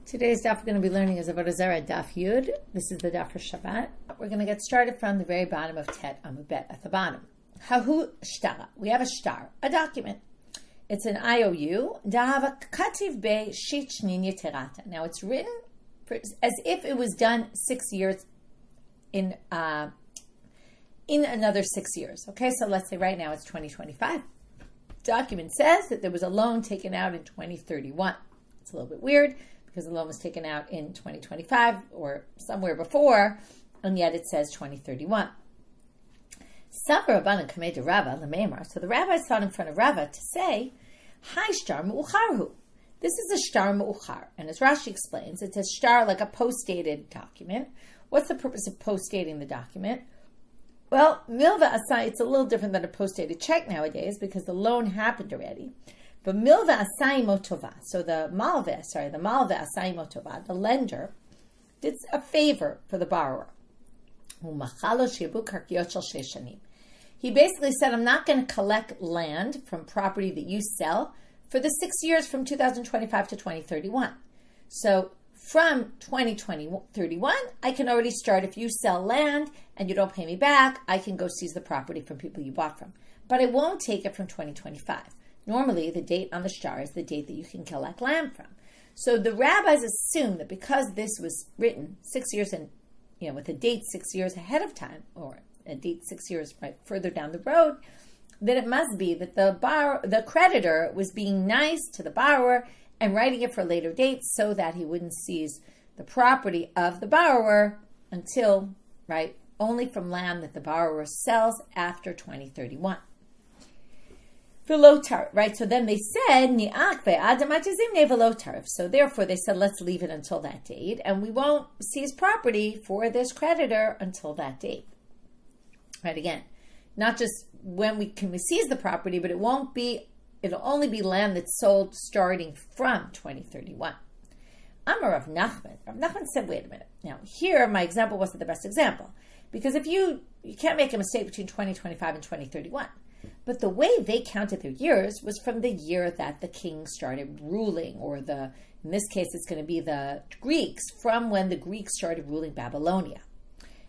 Today's daf we're going to be learning is Avodah Zarah Daf Yud. This is the daf for Shabbat. We're going to get started from the very bottom of Tet Amud Bet at the bottom. Hahu shtara. We have a shtar, a document. It's an IOU. Dahava kativ be shit shnin yeterata. Now it's written as if it was done 6 years in another 6 years. Okay, so let's say right now it's 2025. Document says that there was a loan taken out in 2031. It's a little bit weird because the loan was taken out in 2025 or somewhere before, and yet it says 2031. So the rabbis thought in front of Rava to say, Hi shtar mu'ucharhu. This is a shtar mu'uchar. And as Rashi explains, it's a shtar like a post-dated document. What's the purpose of post-dating the document? Well, milva asai, it's a little different than a post-dated check nowadays because the loan happened already. But milva asai motova, so the malva asai motova, the lender did a favor for the borrower. He basically said, I'm not going to collect land from property that you sell for the 6 years from 2025 to 2031. So from 2031, I can already start. If you sell land and you don't pay me back, I can go seize the property from people you bought from. But I won't take it from 2025. Normally, the date on the shtar is the date that you can collect land from. So the rabbis assume that because this was written 6 years and, with a date 6 years ahead of time, or a date 6 years right further down the road, that it must be that the creditor was being nice to the borrower and writing it for a later date so that he wouldn't seize the property of the borrower until, only from land that the borrower sells after 2031. Velotar, so then they said, so therefore they said, let's leave it until that date, and we won't seize property for this creditor until that date. Again, not just when we seize the property, but it'll only be land that's sold starting from 2031. Amar Rav Nachman. Rav Nachman said, wait a minute. Now, here, my example wasn't the best example, because if you can't make a mistake between 2025 and 2031. But the way they counted their years was from the year that the king started ruling, or in this case, it's going to be the Greeks, from when the Greeks started ruling Babylonia.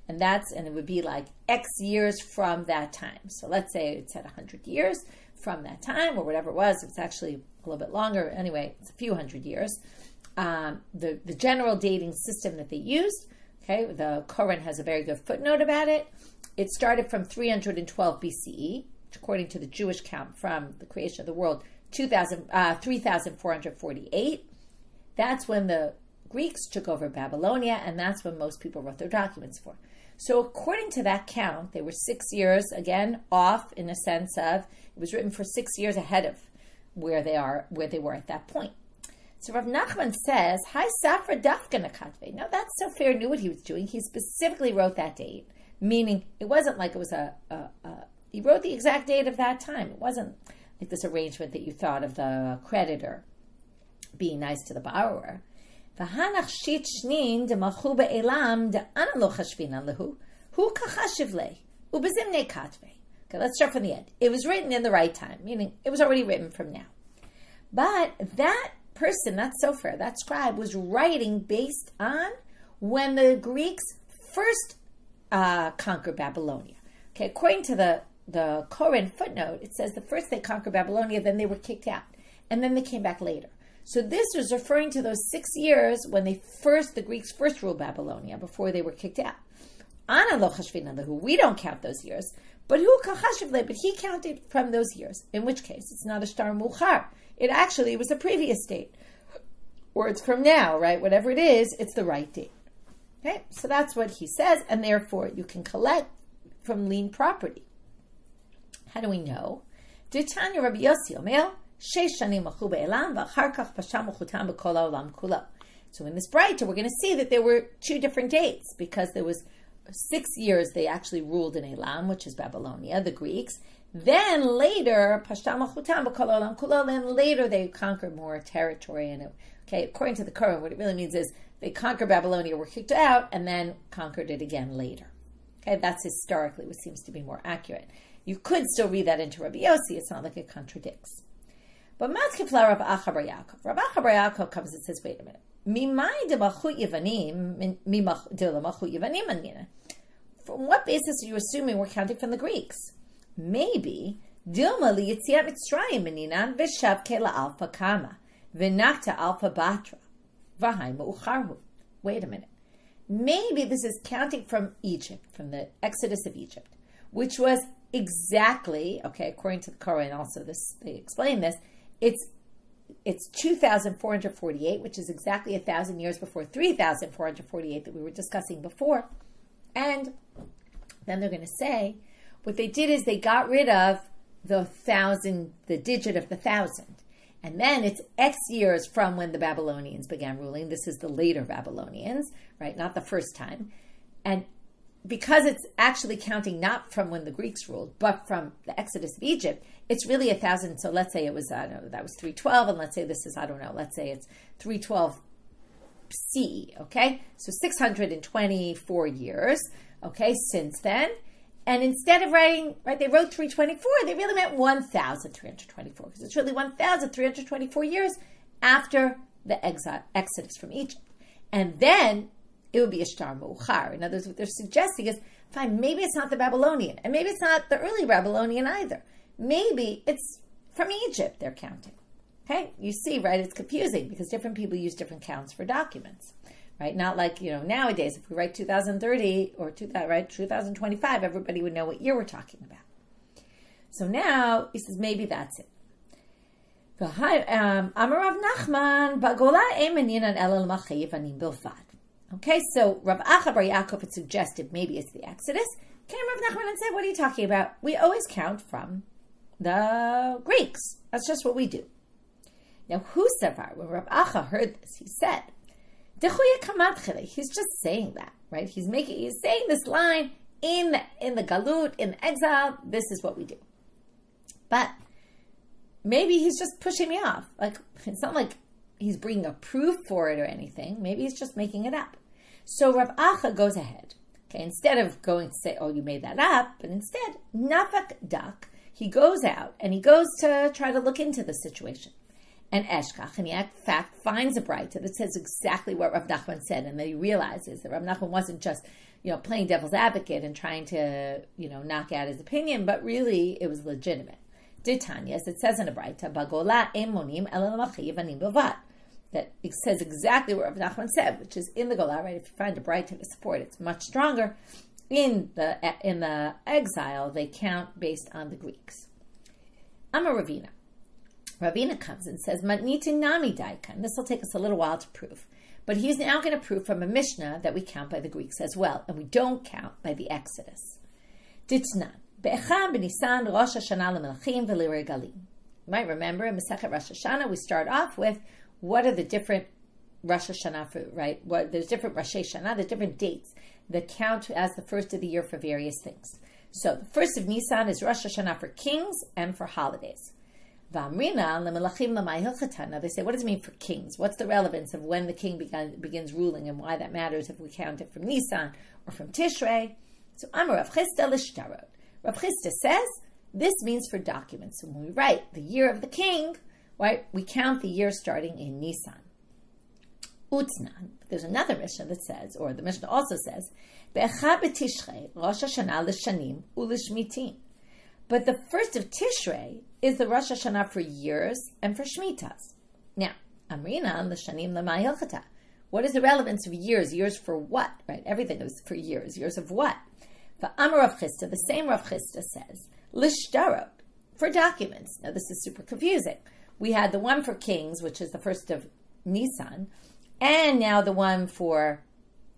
And it would be like X years from that time. So let's say it said 100 years from that time, or whatever it was. It's actually a little bit longer. Anyway, it's a few hundred years. The general dating system that they used, the Koran has a very good footnote about it. It started from 312 BCE, which according to the Jewish count from the creation of the world, 3,448. That's when the Greeks took over Babylonia, and that's when most people wrote their documents for. So according to that count, they were 6 years, again, off in a sense of, it was written for 6 years ahead of where they were at that point. So Rav Nachman says, Hi Safra Dafka Nakatve. Now that Sofer knew what he was doing. He specifically wrote that date, meaning it wasn't like it was he wrote the exact date of that time. It wasn't like this arrangement that you thought of the creditor being nice to the borrower. Okay, let's start from the end. It was written in the right time, meaning it was already written from now. But that person, that sofer, that scribe, was writing based on when the Greeks first conquered Babylonia. Okay, according to the Koran footnote, it says the first they conquered Babylonia, then they were kicked out, and then they came back later. So this was referring to those 6 years when the Greeks first ruled Babylonia before they were kicked out. We don't count those years, but he counted from those years. In which case, it's not a shtar mu'uchar. It actually was a previous date, or it's from now, Whatever it is, it's the right date. Okay, so that's what he says, and therefore you can collect from lien property. How do we know? Tanya Rabbi Yossi Omer. So in this Braita, we're going to see that there were two different dates, because there was 6 years they actually ruled in Elam, which is Babylonia, the Greeks. Then later, then later they conquered more territory. And according to the Quran, what it really means is they conquered Babylonia, were kicked out, and then conquered it again later. That's historically what seems to be more accurate. You could still read that into Rabbi Yossi. It's not like it contradicts. But Matkifla Rav Acha bar Yaakov. Rav Acha bar Yaakov comes and says, wait a minute. From what basis are you assuming we're counting from the Greeks? Maybe Dilma liyitziat Mitzrayim meninan v'shavke la'alfa kama v'nakta alfa batra v'hai ma'ucharhu. Wait a minute. Maybe this is counting from Egypt, from the Exodus of Egypt, which was exactly, okay, according to the Koran also, they explain this, it's 2,448, which is exactly 1,000 years before 3,448 that we were discussing before. And then they're going to say, what they did is they got rid of the digit of the 1,000. And then it's X years from when the Babylonians began ruling. This is the later Babylonians, right? Not the first time. And because it's actually counting not from when the Greeks ruled, but from the Exodus of Egypt, it's really 1,000. So let's say it was, I don't know, that was 312. And let's say this is, I don't know, let's say it's 312 CE, okay? So 624 years, okay, since then. And instead of writing, right, they wrote 324, they really meant 1,324, because it's really 1,324 years after the Exodus from Egypt. And then it would be a shtar meuchar. In other words, what they're suggesting is, fine, maybe it's not the Babylonian, and maybe it's not the early Babylonian either. Maybe it's from Egypt they're counting. Okay, you see, right, it's confusing because different people use different counts for documents. Right, not like, nowadays, if we write 2030 or 2025, everybody would know what year we're talking about. So now, he says, maybe that's it. Amar Rav Nachman, Bagola emeninan elal machayevanim bilvad. Okay, so Rav Acha bar Yaakov had suggested maybe it's the Exodus. Came Rav Nachman and said, what are you talking about? We always count from the Greeks. That's just what we do. Now, Husavar, when Rav Acha heard this, he said, he's just saying that, right? He's saying this line in the galut, in the exile. This is what we do. But maybe he's just pushing me off. Like, it's not like he's bringing a proof for it or anything. Maybe he's just making it up. So Rav Acha goes ahead. Okay, instead of going to say, "Oh, you made that up," but instead, nafak dak, he goes out and he goes to try to look into the situation. And Eshkach, and he in fact finds a Braita that says exactly what Rav Nachman said, and then he realizes that Rav Nachman wasn't just, playing devil's advocate and trying to, knock out his opinion, but really it was legitimate. Ditanya, as it says in a Braita, Bagola emonim elal machayevanim bilvad. That it says exactly what Rav Nachman said, which is in the Gola, right? If you find a Braita to support, it's much stronger. In the exile, they count based on the Greeks. Amar Ravina. Ravina comes and says, Matniti nami daikan. This will take us a little while to prove. But he's now going to prove from a Mishnah that we count by the Greeks as well, and we don't count by the Exodus. Ditnan. Be'echad b'Nisan Rosh Hashanah l'melachim v'liregalim. You might remember in Masechet Rosh Hashanah, we start off with what are the different Rosh Hashanah, right? There's different Rosh Hashanah, there's different dates that count as the first of the year for various things. So the first of Nisan is Rosh Hashanah for kings and for holidays. Now they say, what does it mean for kings? What's the relevance of when the king begins ruling and why that matters if we count it from Nisan or from Tishrei? So Amar Rav Chisda l'shtarot. Rav Chisda says this means for documents. So when we write the year of the king, right, we count the year starting in Nisan. Utnan. There's another Mishnah that says, or the Mishnah also says, Be'echad b'Tishrei Rosh Hashanah l'shanim u'l'shmitim. But the first of Tishrei is the Rosh Hashanah for years and for Shemitahs. Now, Amrina l'shanim l'may hilchata. What is the relevance of years? Years for what? Right? Everything is for years. Years of what? For Amar Rav Chisda, the same Rav Chisda says, l'shtarot, for documents. Now, this is super confusing. We had the one for kings, which is the first of Nisan, and now the one for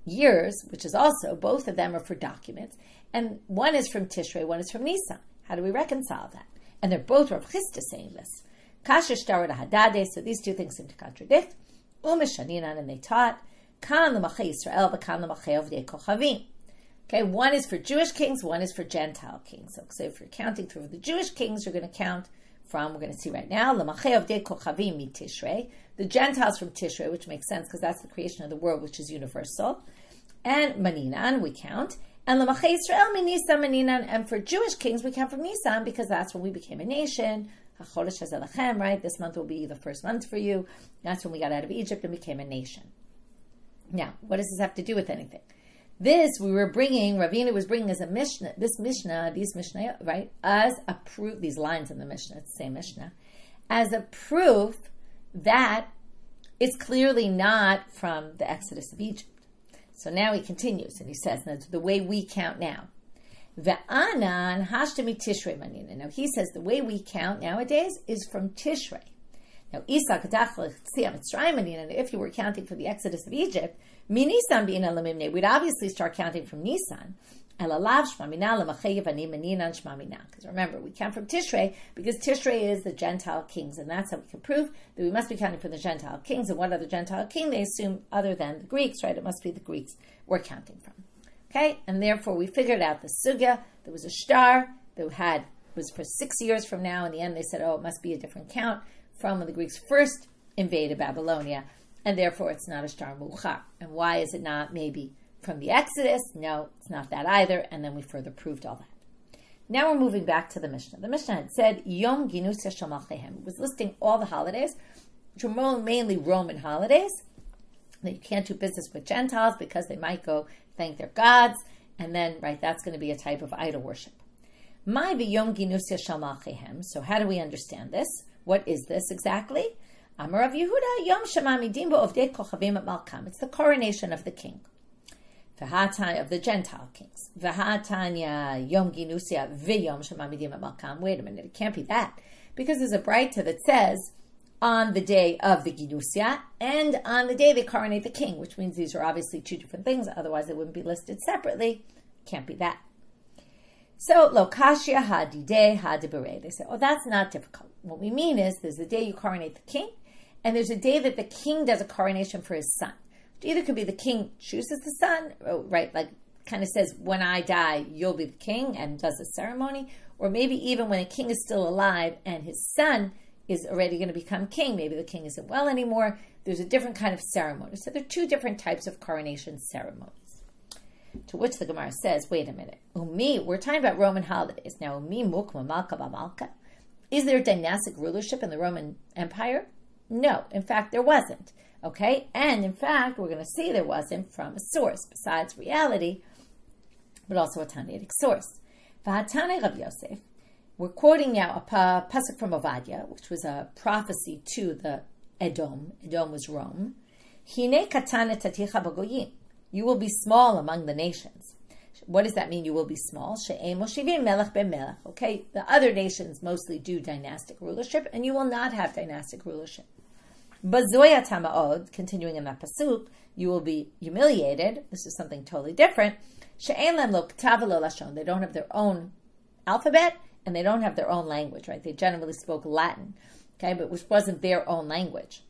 years, which is also, both of them are for documents. And one is from Tishrei, one is from Nisan. How do we reconcile that? And they're both Rav Chisda saying this. Kasher shtarot hadade, so these two things seem to contradict. Umeshaninan, and they taught, kan l'machei Yisrael, v'kan l'machei avdei kochavim. Okay, one is for Jewish kings, one is for Gentile kings. So if you're counting through the Jewish kings, you're going to count from, we're going to see right now, l'machei avdei kochavim mi Tishrei. The Gentiles from Tishrei, which makes sense because that's the creation of the world, which is universal. And Maninan, we count. And l'machei Yisrael mi Nisan Maninan. And for Jewish kings, we count from Nisan because that's when we became a nation. HaChodesh HaZelachem, right? This month will be the first month for you. That's when we got out of Egypt and became a nation. Now, what does this have to do with anything? This Ravina was bringing as a Mishnah, these Mishnah, right, as a proof, these lines in the Mishnah, it's the same Mishnah, as a proof that it's clearly not from the Exodus of Egypt. So now he continues, and he says, that's the way we count now. Ve'anan hashtami Tishrei manina. Now he says the way we count nowadays is from Tishrei. Now, if you were counting for the Exodus of Egypt, we'd obviously start counting from Nisan. Because remember, we count from Tishrei because Tishrei is the Gentile kings, and that's how we can prove that we must be counting from the Gentile kings. And what other Gentile king they assume other than the Greeks, right? It must be the Greeks we're counting from. Okay, and therefore we figured out the sugya. There was a shtar that was for 6 years from now. In the end, they said, oh, it must be a different count from when the Greeks first invaded Babylonia, and therefore it's not a shtar muchar. And why is it not maybe from the Exodus? No, it's not that either. And then we further proved all that. Now we're moving back to the Mishnah. The Mishnah had said Yom Ginusya Shel Malcheihem. It was listing all the holidays, which were mainly Roman holidays, that you can't do business with Gentiles because they might go thank their gods, and then, right, that's going to be a type of idol worship. My Yom Ginusya Shel Malcheihem. So how do we understand this? What is this exactly? Amar Rav Yehuda, Yom Shemamidim B'Ovdei Kochavim at Malkam. It's the coronation of the king. V'hatanya of the Gentile kings. V'hatanya Yom Ginusya V'Yom Shemamidim at Malkam. Wait a minute, it can't be that. Because there's a braita that says on the day of the Ginusya and on the day they coronate the king, which means these are obviously two different things, otherwise they wouldn't be listed separately. Can't be that. So, Lokashia hadide hadibere. They say, oh, that's not difficult. What we mean is there's the day you coronate the king, and there's a day that the king does a coronation for his son. It either could be the king chooses the son, right, like kind of says, when I die, you'll be the king, and does a ceremony, or maybe even when a king is still alive and his son is already going to become king, maybe the king isn't well anymore, there's a different kind of ceremony. So there are two different types of coronation ceremonies. To which the Gemara says, wait a minute, we're talking about Roman holidays. Now, mukma malka b'malka. Is there dynastic rulership in the Roman Empire? No, in fact, there wasn't. Okay, and in fact, we're going to see there wasn't from a source besides reality, but also a Tanaitic source. V'hatanei Rav Yosef. We're quoting now a pasuk from Ovadia, which was a prophecy to the Edom. Edom was Rome. Hine katane taticha b'goyim. You will be small among the nations. What does that mean, you will be small? She'em moshivim melech ben melech. Okay, the other nations mostly do dynastic rulership, and you will not have dynastic rulership. Bazoya tama'od, continuing in that pasuk, you will be humiliated. This is something totally different. She'en lem lo k'tav v'lo lashon. They don't have their own alphabet, and they don't have their own language, right? They generally spoke Latin, okay, but which wasn't their own language.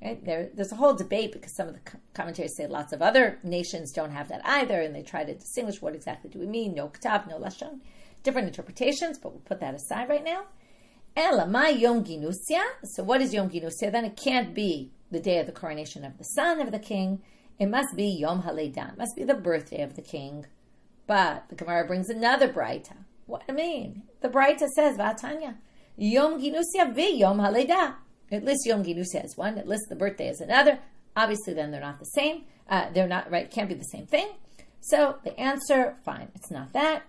Right? There's a whole debate because some of the commentators say lots of other nations don't have that either, and they try to distinguish what exactly do we mean, no k'tav, no lashon. Different interpretations, but we'll put that aside right now. Ela ma Yom Ginusya. So what is Yom Ginusya? Then it can't be the day of the coronation of the son of the king. It must be Yom Haleidan. It must be the birthday of the king. But the Gemara brings another braita. What do I mean? The braita says, V'atanya, Yom Ginusya v'Yom Haleidah. It lists Yom Ginusya as one. It lists the birthday as another. Obviously, then they're not the same. They're not, right? Can't be the same thing. So the answer, fine, it's not that.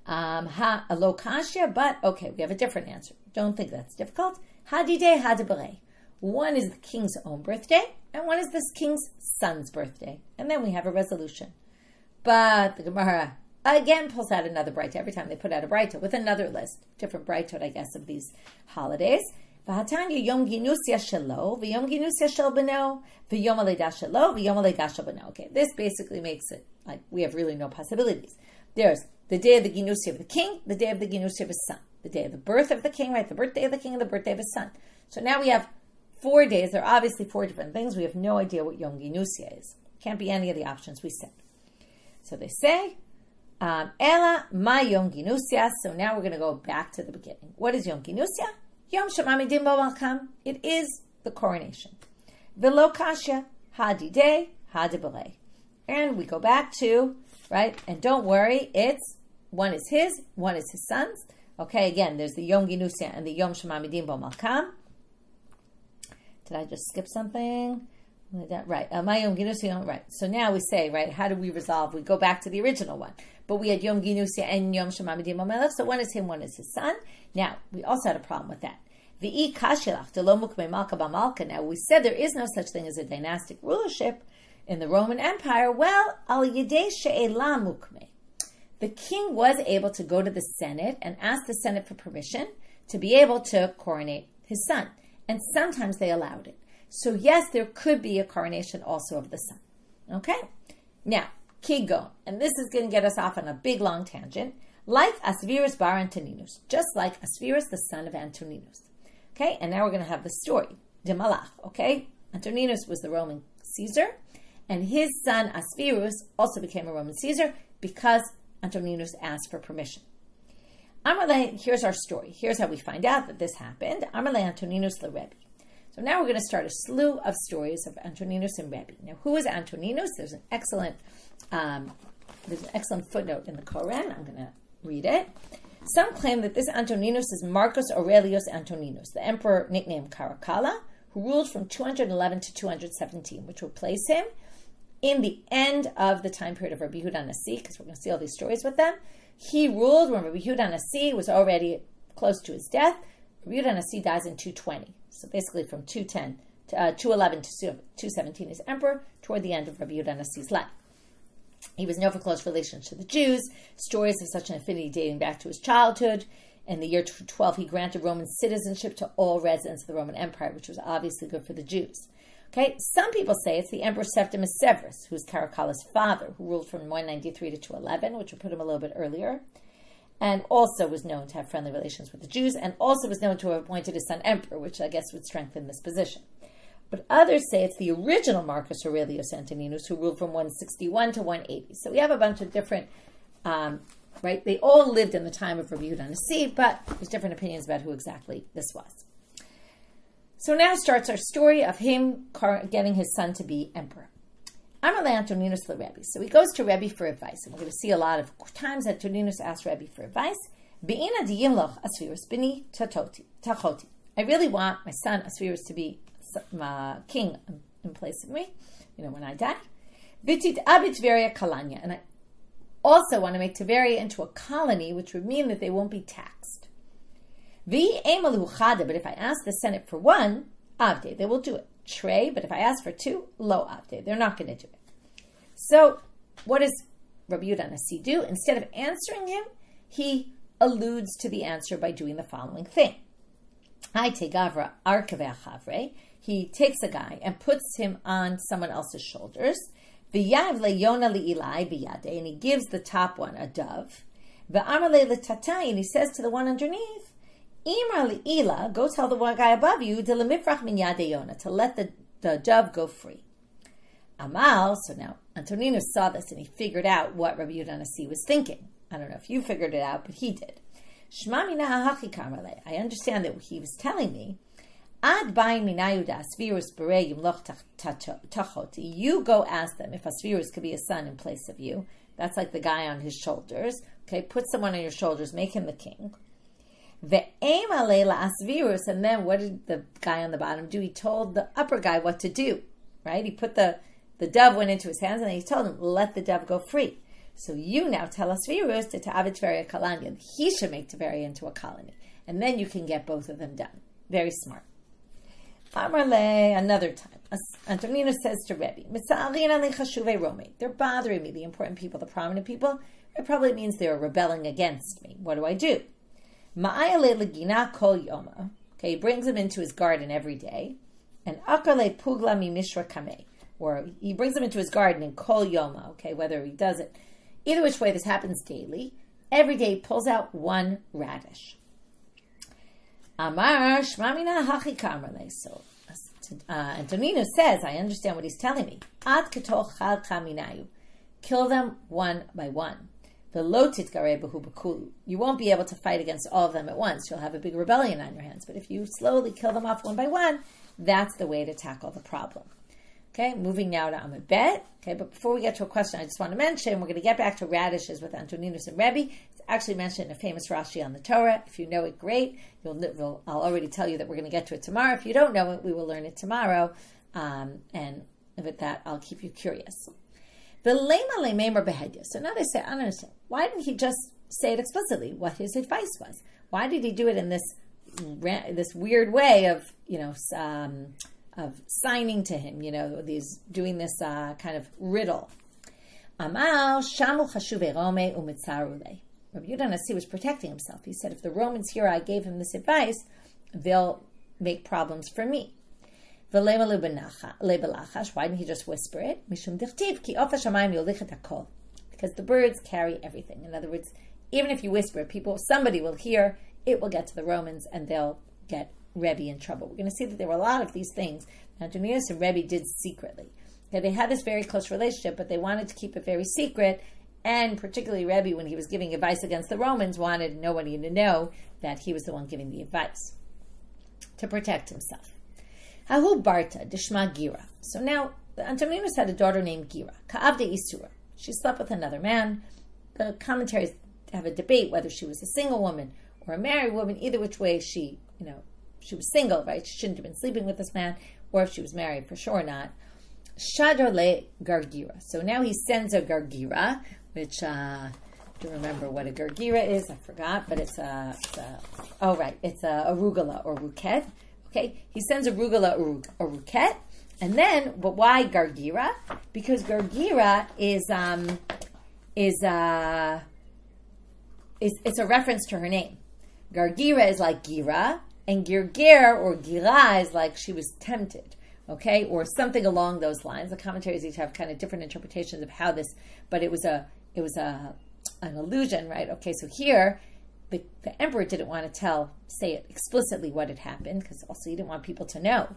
Lokashia, but okay, we have a different answer. Don't think that's difficult. Hadide hadibere. One is the king's own birthday, and one is this king's son's birthday. And then we have a resolution. But the Gemara again pulls out another braita. Every time they put out a braita with another list, different braita, I guess, of these holidays. V'hatanya Yom Ginusya Shelo, v'Yom Ginusya Shel Beno, v'Yom Haleidah Shelo, v'Yom Haleidah Shel Beno. Okay, this basically makes it like we have really no possibilities. There's the day of the Ginusya of the king, the day of the Ginusya of his son, the day of the birth of the king, right? The birthday of the king and the birthday of his son. So now we have 4 days. There are obviously 4 different things. We have no idea what Yom Ginusya is. Can't be any of the options we said. So they say, Ela ma Yom Ginusya. So now we're going to go back to the beginning. What is Yom Ginusya? Yom Shemamidim Malkam. It is the coronation. V'lo kasha hadidei hadibere. And we go back to, right? And don't worry, it's one is his, one is his son's. Okay, again, there's the Yom Ginusya and the Yom Shemamidim Malkam. Did I just skip something? Right. Right. So now we say, right, how do we resolve? We go back to the original one. But we had Yom Ginusia and Yom Shemamidim HaMelech. So one is him, one is his son. Now, we also had a problem with that. Now, we said there is no such thing as a dynastic rulership in the Roman Empire. Well, al yedei she'ela mukme. The king was able to go to the Senate and ask the Senate for permission to be able to coronate his son. And sometimes they allowed it. So yes, there could be a coronation also of the son. Okay? Now, Kigon, and this is going to get us off on a big long tangent, like Asvirus bar Antoninus, just like Asvirus, the son of Antoninus. Okay? And now we're going to have the story. De Malach, okay? Antoninus was the Roman Caesar, and his son Asvirus also became a Roman Caesar because Antoninus asked for permission. Amalei, here's our story. Here's how we find out that this happened. Amalei Antoninus le Rebbe. So now we're going to start a slew of stories of Antoninus and Rebbe. Now, who is Antoninus? There's an excellent footnote in the Koran. I'm going to read it. Some claim that this Antoninus is Marcus Aurelius Antoninus, the emperor nicknamed Caracalla, who ruled from 211 to 217, which will place him in the end of the time period of Rabbi Yehuda Nasi, because we're going to see all these stories with them. He ruled when Rabbi Yehuda Nasi was already close to his death. Rabbi Yehuda Nasi dies in 220. So basically from 211 to 217 is emperor, toward the end of Rabbi Yehuda Nasi's life. He was known for close relations to the Jews, stories of such an affinity dating back to his childhood. In the year 12, he granted Roman citizenship to all residents of the Roman Empire, which was obviously good for the Jews. Okay, some people say it's the Emperor Septimus Severus, who was Caracalla's father, who ruled from 193 to 211, which would put him a little bit earlier, and also was known to have friendly relations with the Jews, and also was known to have appointed his son emperor, which I guess would strengthen this position. But others say it's the original Marcus Aurelius Antoninus, who ruled from 161 to 180. So we have a bunch of different, right? They all lived in the time of Rabbi Yehuda Nasi, but there's different opinions about who exactly this was. So now starts our story of him getting his son to be emperor. Amalei Antoninus le Rebbe. So he goes to Rebbe for advice. And we're going to see a lot of times that Antoninus asks Rebbe for advice. Be'ina diyimloch Asvirus bini tachoti. I really want my son Asvirus to be king in place of me, when I die. Vitit abit Tveria kalanya. And I also want to make Tveria into a colony, which would mean that they won't be taxed. But if I ask the Senate for one, avde, they will do it. Trey, but if I ask for two, lo avde, they're not going to do it. So, what does Rabbi Yehuda Nasi do? Instead of answering him, he alludes to the answer by doing the following thing. He takes a guy and puts him on someone else's shoulders. And he gives the top one a dove. And he says to the one underneath, go tell the one guy above you to let the dove go free. Amal, so now Antoninus saw this and he figured out what Rabbi Yehuda Nasi was thinking. I don't know if you figured it out, but he did. I understand that he was telling me, you go ask them if Asvirus could be a son in place of you. That's like the guy on his shoulders. Okay, put someone on your shoulders, make him the king. And then what did the guy on the bottom do? He told the upper guy what to do, right? He put the dove went into his hands and then he told him, let the dove go free. So you now tell Asvirus to Ta'avit Tveria Kalanya. He should make Tveria into a colony. And then you can get both of them done. Very smart. Amarle, another time. Antoninus says to Rebbe, they're bothering me, the important people, the prominent people. It probably means they're rebelling against me. What do I do? Okay, he brings him into his garden every day. And akale pugla mi mishra kame, or he brings him into his garden in kol yoma. Okay, whether he does it, either which way, this happens daily. Every day he pulls out one radish. Amar shmamina hachi kamarle. So Antoninus says, I understand what he's telling me. Ad ketol chal kaminayu. Kill them one by one. You won't be able to fight against all of them at once. You'll have a big rebellion on your hands. But if you slowly kill them off one by one, that's the way to tackle the problem. Okay, moving now to Amud Bet. Okay, but before we get to a question, I just want to mention, we're going to get back to radishes with Antoninus and Rebbe. It's actually mentioned in a famous Rashi on the Torah. If you know it, great. I'll already tell you that we're going to get to it tomorrow. If you don't know it, we will learn it tomorrow. And with that, I'll keep you curious. The lema lememer behedya. So now they say, I don't understand. Why didn't he just say it explicitly what his advice was? Why did he do it in this weird way of of signing to him? Doing this kind of riddle. Amal shamu chashuve rome umitzarule. Rabbi Yehuda Nasi was protecting himself. He said, if the Romans hear I gave him this advice, they'll make problems for me. Why didn't he just whisper it? Because the birds carry everything. In other words, even if you whisper it, somebody will hear, it will get to the Romans, and they'll get Rebbe in trouble. We're going to see that there were a lot of these things Antoninus and Rebbe did secretly. They had this very close relationship, but they wanted to keep it very secret. And particularly Rebbe, when he was giving advice against the Romans, wanted nobody to know that he was the one giving the advice to protect himself. Hahu Barta, Dishma Gira. So now, Antoninus had a daughter named Gira, Ka'avde Isura. She slept with another man. The commentaries have a debate whether she was a single woman or a married woman. Either which way, she was single, right? She shouldn't have been sleeping with this man, or if she was married, for sure not. Shadar le Gargira. So now he sends a Gargira, which, do you remember what a Gargira is? I forgot, but it's a arugula or ruket. Okay, he sends a arugula or ruket, and then, but why Gargira? Because Gargira is it's a reference to her name. Gargira is like Gira, and Girgir or Gira is like she was tempted. Okay, or something along those lines. The commentaries each have kind of different interpretations of how this, but it was an allusion, right? Okay, so here the emperor didn't want to say it explicitly what had happened, because also he didn't want people to know,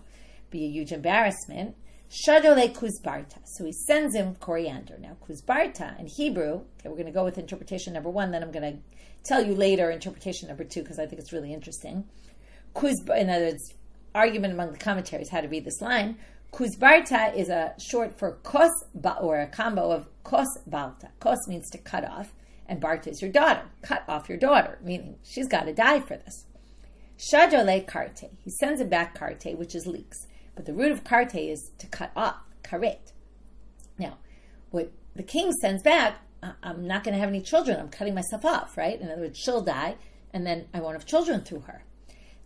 be a huge embarrassment. Shadole Kuzbarta. So he sends him coriander. Now Kuzbarta in Hebrew. Okay, we're going to go with interpretation number 1. Then I'm going to tell you later interpretation number 2, because I think it's really interesting. In other words, argument among the commentaries how to read this line. Kuzbarta is a short for kos, or a combo of kos balta. Kos means to cut off, and Barta is your daughter. Cut off your daughter, meaning she's got to die for this. Shadole karte. He sends it back karte, which is leeks. But the root of karte is to cut off, karet. Now, what the king sends back, I'm not going to have any children. I'm cutting myself off, right? In other words, she'll die, and then I won't have children through her.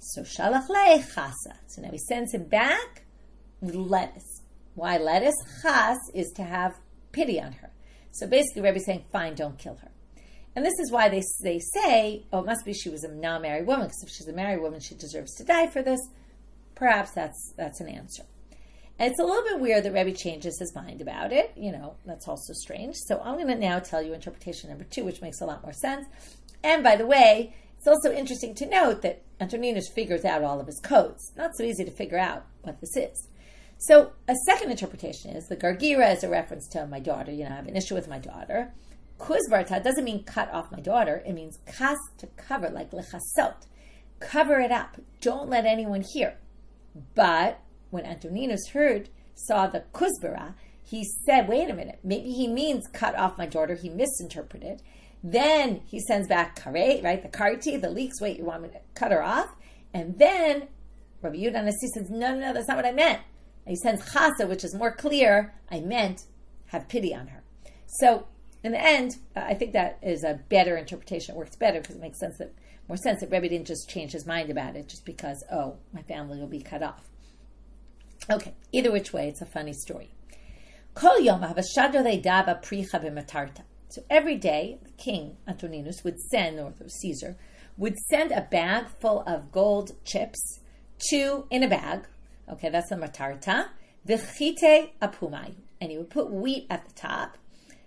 So shalach le chasa. So now he sends him back with lettuce. Why lettuce? Chas is to have pity on her. So basically, Rebbe is saying, fine, don't kill her. And this is why they say, it must be she was a non-married woman, because if she's a married woman, she deserves to die for this. Perhaps that's an answer. And it's a little bit weird that Rebbe changes his mind about it. That's also strange. So I'm going to now tell you interpretation number 2, which makes a lot more sense. And by the way, it's also interesting to note that Antoninus figures out all of his codes. Not so easy to figure out what this is. So a second interpretation is the Gargira is a reference to my daughter. I have an issue with my daughter. Kuzbarta doesn't mean cut off my daughter. It means kas, to cover, like lechasot. Cover it up. Don't let anyone hear. But when Antoninus saw the Kuzbara, he said, wait a minute, maybe he means cut off my daughter. He misinterpreted. Then he sends back karet, right? The karti, the leeks. Wait, you want me to cut her off? And then Rabbi Yehuda Nasi says, no, that's not what I meant. And he sends chasa, which is more clear. I meant have pity on her. So in the end, I think that is a better interpretation. It works better because it makes more sense that Rebbe didn't just change his mind about it just because, my family will be cut off. Okay, either which way, it's a funny story. Kol yom havashadole dava pricha b'matarta. So every day, the king, Antoninus, would send, or Caesar, would send a bag full of gold chips in a bag. Okay, that's the matarta. V'chite apumayu. And he would put wheat at the top,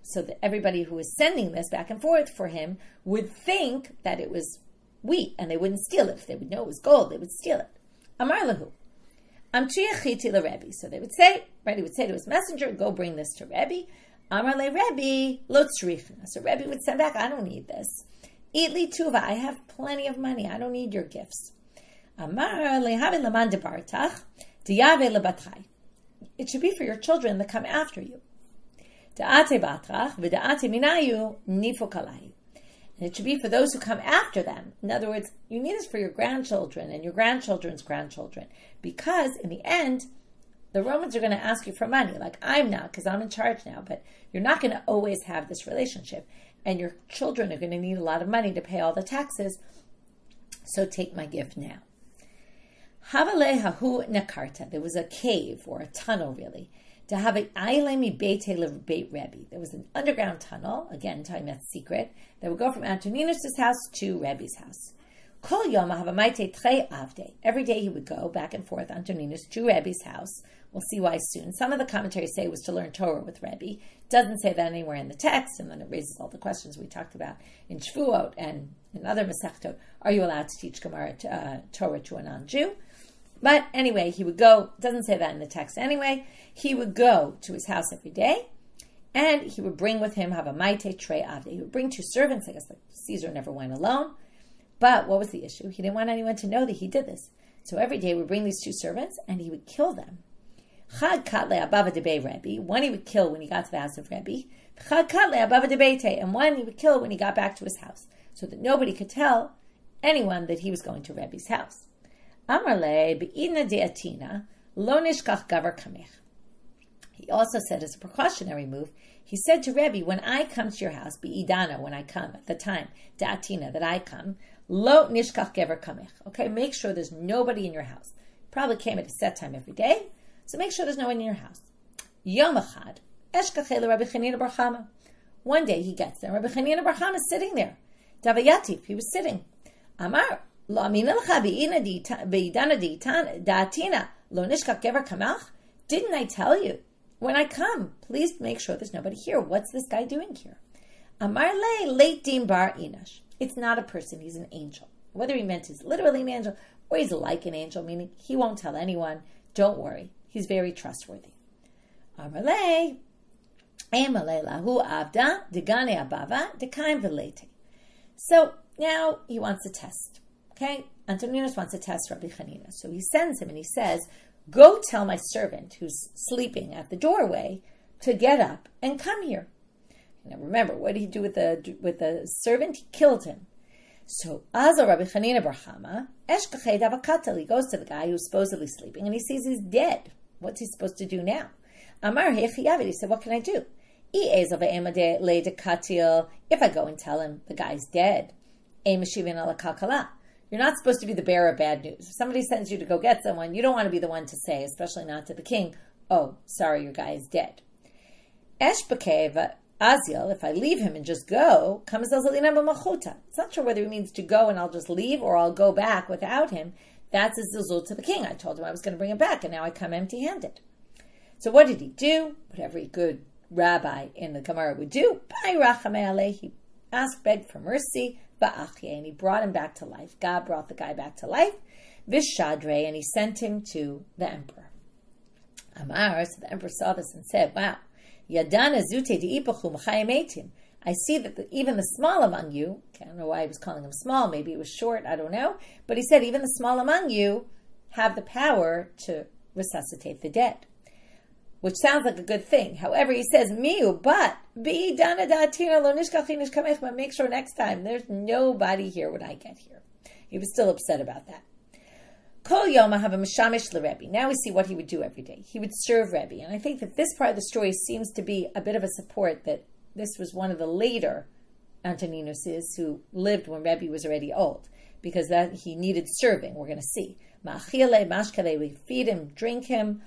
so that everybody who was sending this back and forth for him would think that it was wheat, and they wouldn't steal it. If they would know it was gold, they would steal it. Amar lahu. Amtriachiti l'Rebbe. So they would say, right, he would say to his messenger, go bring this to Rebbe. Amar le Rebbe, lo tzrichna. So Rebbe would send back, I don't need this. Itli tuva, I have plenty of money. I don't need your gifts. Amar lehavin laman debartach, diyave lebatrai. It should be for your children that come after you. Da'ate batrach, v'da'ate minayu, nifukalai. And it should be for those who come after them. In other words, you need this for your grandchildren and your grandchildren's grandchildren. Because in the end, The Romans are going to ask you for money, like I'm not, because I'm in charge now, but you're not going to always have this relationship. And your children are going to need a lot of money to pay all the taxes. So take my gift now. Havale hahu nakarta. There was a cave or a tunnel, really. To have a ailemi beit Rebbe. There was an underground tunnel, again, talking about secret, that would go from Antoninus' house to Rebbe's house. Kol yom havamaite tre avde. Every day he would go back and forth, Antoninus, to Rebbe's house. We'll see why soon. Some of the commentaries say it was to learn Torah with Rebbe. Doesn't say that anywhere in the text, and then it raises all the questions we talked about in Shvuot and in other Masechtot. Are you allowed to teach Gemara Torah to a non-Jew? But anyway, he would go, doesn't say that in the text anyway, he would go to his house every day, and he would bring with him havamaite tre avde. He would bring 2 servants. I guess Caesar never went alone. But what was the issue? He didn't want anyone to know that he did this. So every day he would bring these 2 servants, and he would kill them. Chad katle abava debei Rebbe. One he would kill when he got to the house of Rebbe. Chad katle abava debeite. And one he would kill when he got back to his house, so that nobody could tell anyone that he was going to Rebbe's house. Amar le be'idna de'atina lo nishkach gavar kamech. He also said, as a precautionary move, he said to Rebbe, when I come to your house, be'idana, when I come, at the time, de'atina, that I come, lo nishkach gavar kamech. Okay, make sure there's nobody in your house. Probably came at a set time every day, so make sure there's no one in your house. Yom echad, eshkachei Rabbi Chanina bar Chama. One day he gets there, Rabbi Chanina bar Chama is sitting there. Davayatif, he was sitting. Amar, lo amina lecha be'idana da'atina, lo nishkach gavar kamech. Didn't I tell you? When I come, please make sure there's nobody here. What's this guy doing here? Amar le leitim bar inash. It's not a person, he's an angel. Whether he meant he's literally an angel or he's like an angel, meaning he won't tell anyone. Don't worry, he's very trustworthy. Amar le emale lahu avda degane abava dekaim velete. So now he wants a test. Okay? Antoninus wants to test Rabbi Chanina. So he sends him and he says, go tell my servant who's sleeping at the doorway to get up and come here. Now remember, what did he do with the servant? He killed him. So Azar Rabbi Chanina bar Chama, Eshkachei davakatel, he goes to the guy who's supposedly sleeping and he sees he's dead. What's he supposed to do now? Amar hechiyavid, he said, what can I do? If I go and tell him the guy's dead, you're not supposed to be the bearer of bad news. If somebody sends you to go get someone, you don't want to be the one to say, especially not to the king, oh, sorry, your guy is dead. Eshbakev Aziel, if I leave him and just go, comes it's not sure whether he means to go and I'll just leave or I'll go back without him. That's a zilzul to the king. I told him I was going to bring him back, and now I come empty-handed. So what did he do? What every good rabbi in the Gemara would do. He begged for mercy, and he brought him back to life. God brought the guy back to life. Vishadre, and he sent him to the emperor. Amar, so the emperor saw this and said, wow, Yadana zute di'ipachu m'chayemetim. I see that even the small among you, I don't know why he was calling him small, maybe it was short, I don't know, but he said even the small among you have the power to resuscitate the dead, which sounds like a good thing. However, he says, miu, but make sure next time there's nobody here when I get here. He was still upset about that. Kol yoma have a mishamish l'Rebbe. Now we see what he would do every day. He would serve Rebbe. And I think that this part of the story seems to be a bit of a support that this was one of the later Antoninuses who lived when Rebbe was already old, because that he needed serving, we're going to see. Ma'achile, mashkale, we feed him, drink him,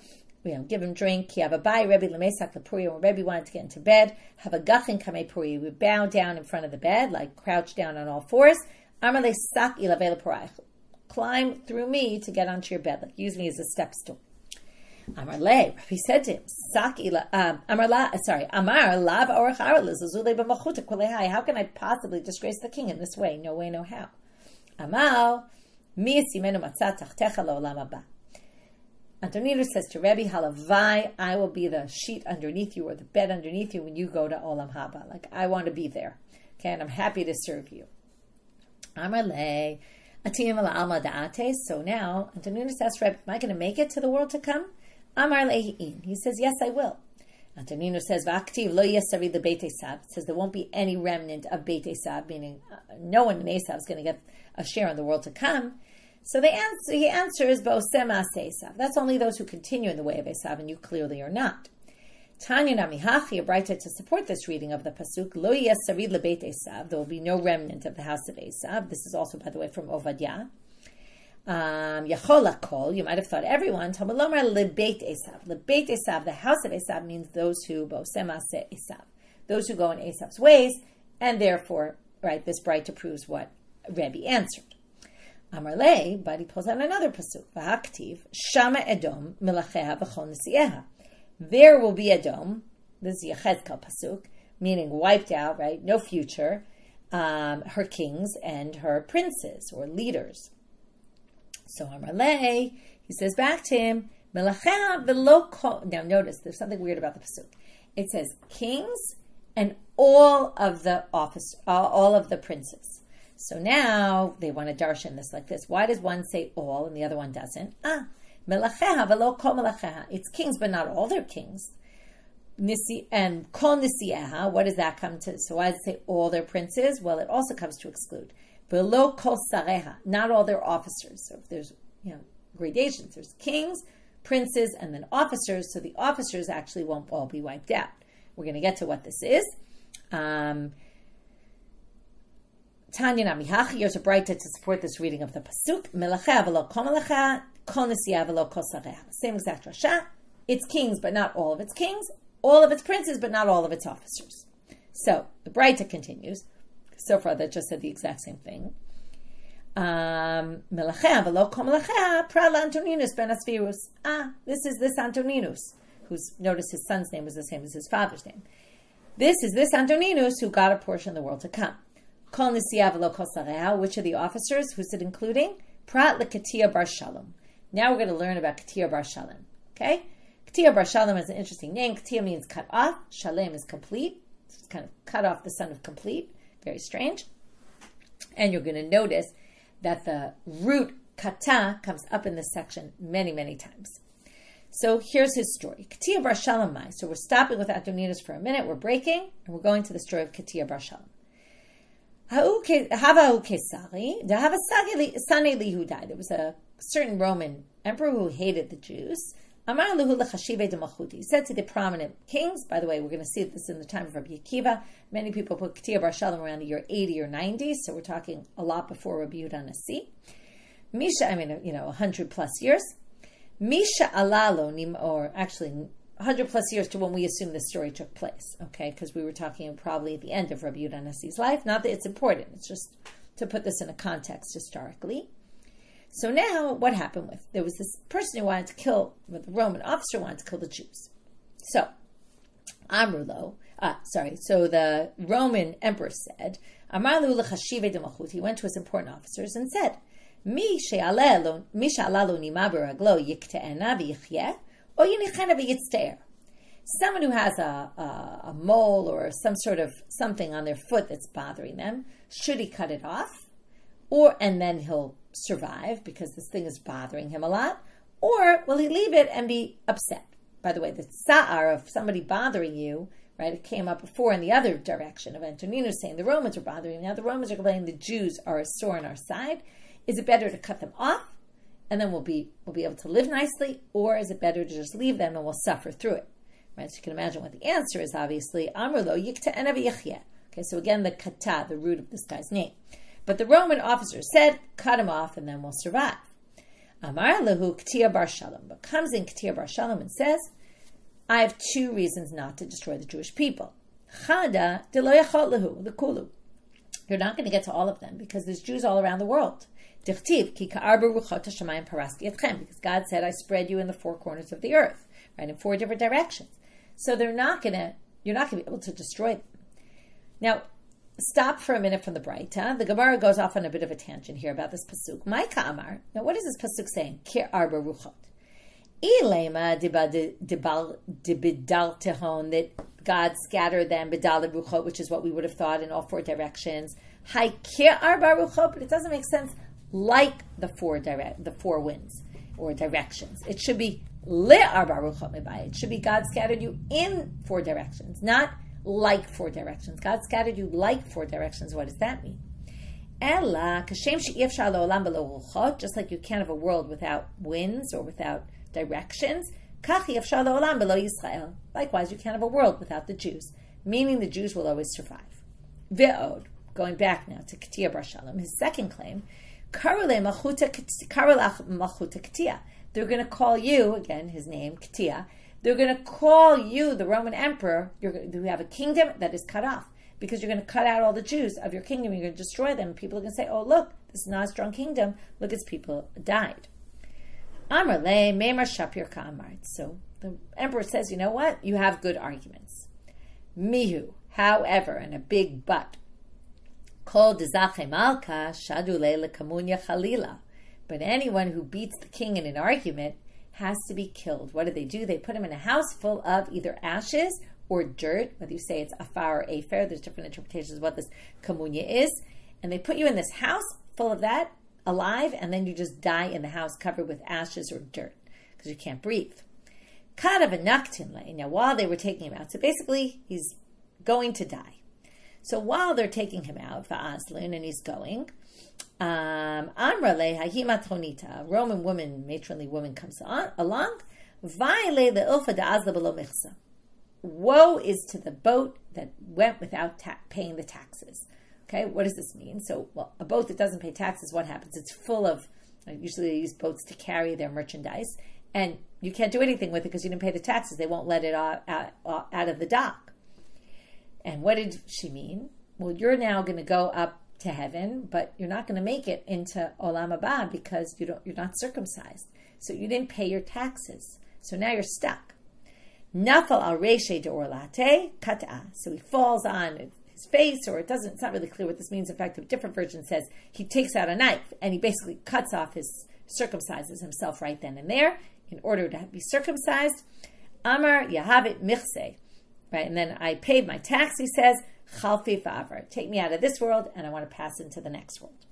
give him drink. He have a bai Rebbe lemesak lepuri. When Rebbe wanted to get into bed, have a gachin kamei puri. He would bow down in front of the bed, like crouch down on all fours. Amale sak ilave leporai. Climb through me to get onto your bed. Like use me as a step stool. Amar le, Rabbi said to him, Amar lav orach aralizazule b'machuta kulehai. How can I possibly disgrace the king in this way? No way, no how. Amal mi yasimenu matzah tachtecha la'olam haba. Antoninus says to Rebbe, halavai, I will be the sheet underneath you or the bed underneath you when you go to Olam Haba. Like I want to be there. Okay, and I'm happy to serve you. Amar le. So now, Antoninus asks Rebbe, am I going to make it to the world to come? Amar lehi'in. He says, yes, I will. Antoninus says, V'aktiv lo yesari the Beit Esav. It says there won't be any remnant of Beit Esav, meaning no one in Esav is going to get a share in the world to come. So he answers, Ba'oseh ma'aseh Esav. That's only those who continue in the way of Esav, and you clearly are not. Tanya Namihachi, a brighter to support this reading of the pasuk, Lo yeh sarid lebeit Esav. There will be no remnant of the house of Esav. This is also, by the way, from Ovadia. Yachol hakol, you might have thought everyone. Talmud lomar lebeit Esav. Lebeit Esav, the house of Esav, means those who Ba'oseh ma'aseh Esav, those who go in Esav's ways, and therefore, right, this brighter proves what Rebbe answered. Amarle, but he pulls out another pasuk. V'haktiv shama Edom milacheha v'chol nisieha. There will be Edom. This is Yechezkel pasuk, meaning wiped out, right? No future. Her kings and her princes or leaders. So Amarle, he says back to him, milacheha v'lo kol. Now notice, there's something weird about the pasuk. It says kings and all of the princes. So now they want to darshan this like this. Why does one say all and the other one doesn't? Melacheha v'lo kol melacheha. It's kings, but not all their kings. Nisi and kol nisieha. What does that come to? So why does it say all their princes? Well, it also comes to exclude v'lo kol sareha. Not all their officers. So if there's gradations, there's kings, princes, and then officers. So the officers actually won't all be wiped out. We're going to get to what this is. Tanya Namihachi, here's a brighter to support this reading of the pasuk. Melacheh v'lo kol melacheh, kol nisiyah v'lo kol sareha. Same exact rasha. It's kings, but not all of its kings. All of its princes, but not all of its officers. So the brighter continues. So far, that just said the exact same thing. Melacheh v'lo kol melacheh, prala Antoninus ben Asvirus. This is this Antoninus, who's, notice his son's name was the same as his father's name. This is this Antoninus who got a portion of the world to come. Kol nisiyah v'lo kol sareha. Which of the officers? Who's it including? Prat leKatia bar Shalom. Now we're going to learn about Katia bar Shalom. Okay? Katia bar Shalom is an interesting name. Katia means cut off. Shalem is complete. So it's kind of cut off the son of complete. Very strange. And you're going to notice that the root kata comes up in this section many, many times. So here's his story. Katia bar Shalom. So we're stopping with Antoninus for a minute. We're breaking, and we're going to the story of Katia bar Shalom. There was a certain Roman emperor who hated the Jews. He said to the prominent kings, by the way, we're going to see this in the time of Rabbi Akiva. Many people put Katia bar Shalom around the year 80 or 90, so we're talking a lot before Rabbi Yehuda Nasi. 100 plus years. Misha alalo, or actually 100 plus years to when we assume this story took place, okay? Because we were talking probably at the end of Rabbi Yehuda Nasi's life. Not that it's important, it's just to put this in a context historically. So now, what happened with? There was this person who wanted to kill, the Roman officer wanted to kill the Jews. So, so the Roman emperor said, Amarlu l'chashive de malchut. He went to his important officers and said, Mi she'alalo nima beraglo yikte'ena v'yichyeh, or yinichena v'yitzte'er. Someone who has a mole or some sort of something on their foot that's bothering them, should he cut it off? And then he'll survive because this thing is bothering him a lot? Or will he leave it and be upset? By the way, the sa'ar of somebody bothering you, right, it came up before in the other direction of Antoninus saying the Romans are bothering you. Now the Romans are complaining the Jews are a sore on our side. Is it better to cut them off and then we'll be able to live nicely? Or is it better to just leave them and we'll suffer through it? Right, so you can imagine what the answer is, obviously. Amrlo yikte'ena v'yichyeh. Okay, so again, the kata, the root of this guy's name. But the Roman officer said, cut him off and then we'll survive. Amar lehu Katia bar Shalom. But comes in Katia bar Shalom and says, I have two reasons not to destroy the Jewish people. Chada de lo yachol lehu, the kulu. You're not going to get to all of them because there's Jews all around the world. Dichtiv ki ka'ar beruchot hashamayim parasti etchem. Because God said, I spread you in the four corners of the earth, right, in four different directions. So you're not going to be able to destroy them. Now, stop for a minute from the Braita. The Gemara goes off on a bit of a tangent here about this pasuk. Maika Amar. Now, what is this pasuk saying? Kir arba ruchot. Ilema dibidal tehon, that God scattered them bidal ruchot, which is what we would have thought in all four directions. Hai kir arba ruchot, but it doesn't make sense like the four winds or directions. It should be le arba ruchot mebai. It should be God scattered you in four directions, not like four directions. God scattered you like four directions. What does that mean? Ella, kashem she'ifshar le'olam b'lo ruchot, just like you can't have a world without winds or without directions. Kach yifshar le'olam b'lo Yisrael. Likewise, you can't have a world without the Jews, meaning the Jews will always survive. Ve'od, going back now to Katia bar Shalom, his second claim, karuleh malchuta Katia. They're going to call you, again, his name, Katia, they're going to call you, the Roman emperor, you have a kingdom that is cut off, because you're going to cut out all the Jews of your kingdom, you're going to destroy them. People are going to say, oh, look, this is not a strong kingdom. Look, its people died. Amar le meimar shapir ka'amart. So the emperor says, you know what? You have good arguments. Mihu, however, and a big but. Kol dezache malka shadu le kamunya chalila. But anyone who beats the king in an argument has to be killed. What do? They put him in a house full of either ashes or dirt, whether you say it's afar or afer, there's different interpretations of what this kamunya is. And they put you in this house full of that, alive, and then you just die in the house covered with ashes or dirt, because you can't breathe. Now, while they were taking him out, so basically, he's going to die. So while they're taking him out, Va'azlin, and he's going, Amra le hahimatronita, a Roman woman, matronly woman, comes along, Vaile le'ilfa da'azla below michsa. Woe is to the boat that went without paying the taxes. Okay, what does this mean? So, a boat that doesn't pay taxes, what happens? It's full of, usually they use boats to carry their merchandise, and you can't do anything with it because you didn't pay the taxes. They won't let it out of the dock. And what did she mean? Well, you're now going to go up to heaven, but you're not going to make it into Olam Haba because you're not circumcised. So you didn't pay your taxes. So now you're stuck. Nafal al reshe de orlate kata. So he falls on his face, or it's not really clear what this means. In fact, a different version says he takes out a knife and he basically cuts off circumcises himself right then and there in order to be circumcised. Amar yahavit michse. Right, and then I paid my tax, he says, chalfi fa'avar. Take me out of this world and I want to pass into the next world.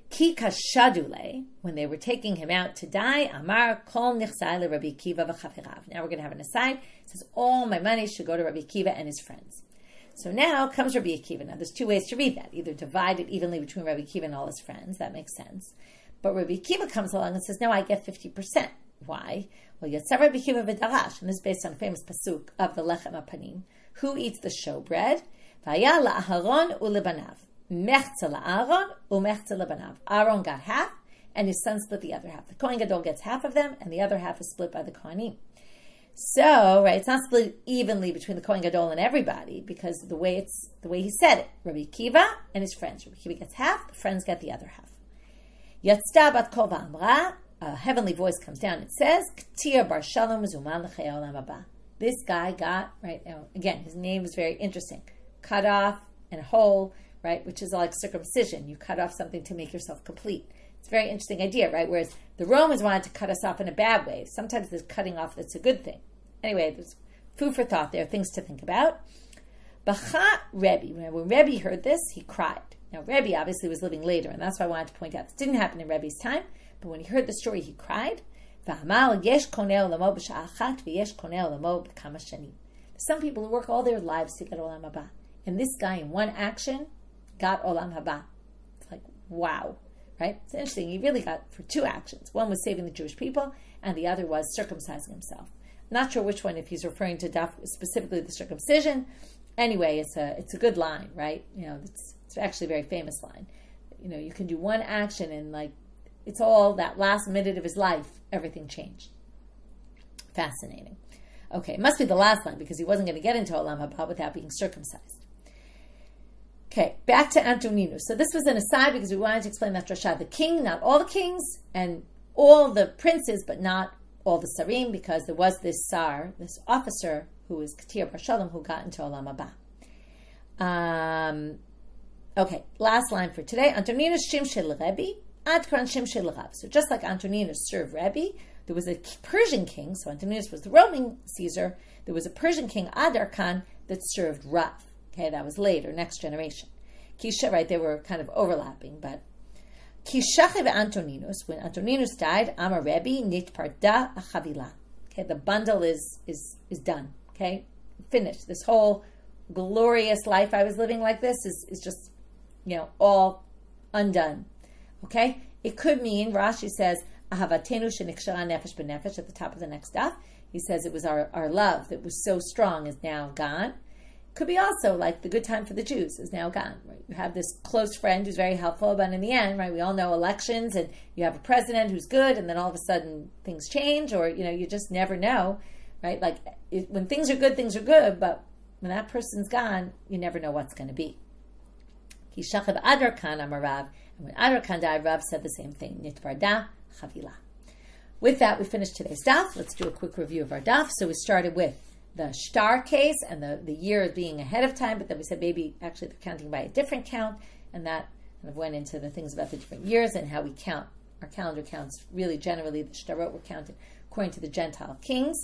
Ki kashadule, when they were taking him out to die, Amar kol nichsai Rabbi Akiva v'chavirav. Now we're going to have an aside. It says, all my money should go to Rabbi Akiva and his friends. So now comes Rabbi Akiva. Now there's two ways to read that. Either divide it evenly between Rabbi Akiva and all his friends. That makes sense. But Rabbi Akiva comes along and says, no, I get 50%. Why? Well, Yatsa Rabbi Akiva v'darash, and this is based on a famous pasuk of the Lechem HaPanim. Who eats the showbread? V'aya la'aharon u'lebanav. Mechza la'aharon u'mechza lebanav. Aaron got half, and his son split the other half. The Kohen Gadol gets half of them, and the other half is split by the Kohanim. So, right, it's not split evenly between the Kohen Gadol and everybody, because the way he said it, Rabbi Akiva and his friends. Rabbi Akiva gets half, the friends get the other half. Yatzta bat kol v'amra, a heavenly voice comes down. It says, Katia bar Shalom zuman l'chei olam haba. This guy got, right, now, again, his name is very interesting. Cut off and whole, right, which is like circumcision. You cut off something to make yourself complete. It's a very interesting idea, right? Whereas the Romans wanted to cut us off in a bad way. Sometimes there's cutting off that's a good thing. Anyway, there's food for thought there, things to think about. Bacha Rebbe. When Rebbe heard this, he cried. Now, Rebbe obviously was living later, and that's why I wanted to point out this didn't happen in Rebbe's time, but when he heard the story, he cried. Some people who work all their lives to get Olam Haba. And this guy in one action got Olam Haba. It's like, wow. Right? It's interesting. He really got for two actions. One was saving the Jewish people, and the other was circumcising himself. Not sure which one, if he's referring to specifically the circumcision. Anyway, it's a good line, right? You know, it's actually a very famous line. You know, you can do one action and it's all that last minute of his life, everything changed. Fascinating. Okay, it must be the last line because he wasn't going to get into Olam Haba without being circumcised. Okay, back to Antoninus. So this was an aside because we wanted to explain that drasha. The king, not all the kings, and all the princes, but not all the sarim, because there was this sar, this officer who was Katia bar Shalom, who got into Olam Haba. Okay, last line for today. Antoninus shim shel Rebbe, ad kran shim shel Rav. So just like Antoninus served Rebbe, there was a Persian king, so Antoninus was the Roman Caesar, there was a Persian king, Adar Khan, that served Rav. Okay, that was later, next generation. Kisha, right, they were kind of overlapping, but Kishachiv Antoninus, when Antoninus died, Amar Rebbe, nitparda achavila. Okay, the bundle is done. Okay, finished. This whole glorious life I was living like this is just all undone. Okay? It could mean, Rashi says, Ahavatenu shenikshara nefesh b'nefesh at the top of the next daf. He says it was our love that was so strong is now gone. Could be also like the good time for the Jews is now gone. Right? You have this close friend who's very helpful, but in the end, right, we all know elections, and you have a president who's good, and then all of a sudden things change, or you just never know, right? Like when things are good, but when that person's gone, you never know what's going to be. Kishachab Adar Khan Amarav, and when Adar Khan died, Rav said the same thing. Nitbarda Chavila. With that, we finished today's daf. Let's do a quick review of our daf. So we started with the shtar case and the year being ahead of time, but then we said maybe actually they're counting by a different count, and that kind of went into the things about the different years and how we count. Our calendar counts really generally, the shtarot were counted according to the Gentile kings.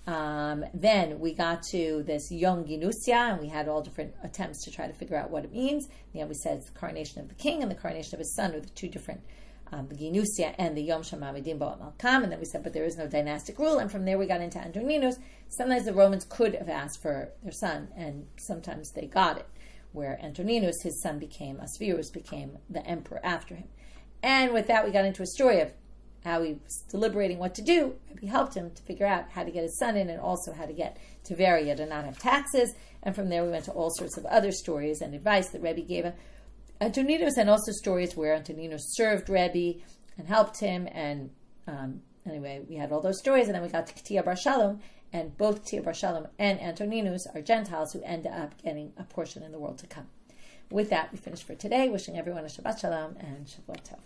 Then we got to this Yom Ginusia, and we had all different attempts to try to figure out what it means. We said it's the coronation of the king and the coronation of his son are the two different, the Ginusia and the Yom Shemamidim Bo'at Malkam. And then we said, but there is no dynastic rule. And from there we got into Antoninus. Sometimes the Romans could have asked for their son, and sometimes they got it, where Antoninus, his son, Asvirus became the emperor after him. And with that, we got into a story of how he was deliberating what to do. Rebbe helped him to figure out how to get his son in, and also how to get Tiberia to not have taxes. And from there, we went to all sorts of other stories and advice that Rebbe gave Antoninus, and also stories where Antoninus served Rebbe and helped him. And anyway, we had all those stories, and then we got to Ketia Bar Shalom, and both Ketia Bar Shalom and Antoninus are Gentiles who end up getting a portion in the world to come. With that, we finished for today. Wishing everyone a Shabbat Shalom and Shavua Tov.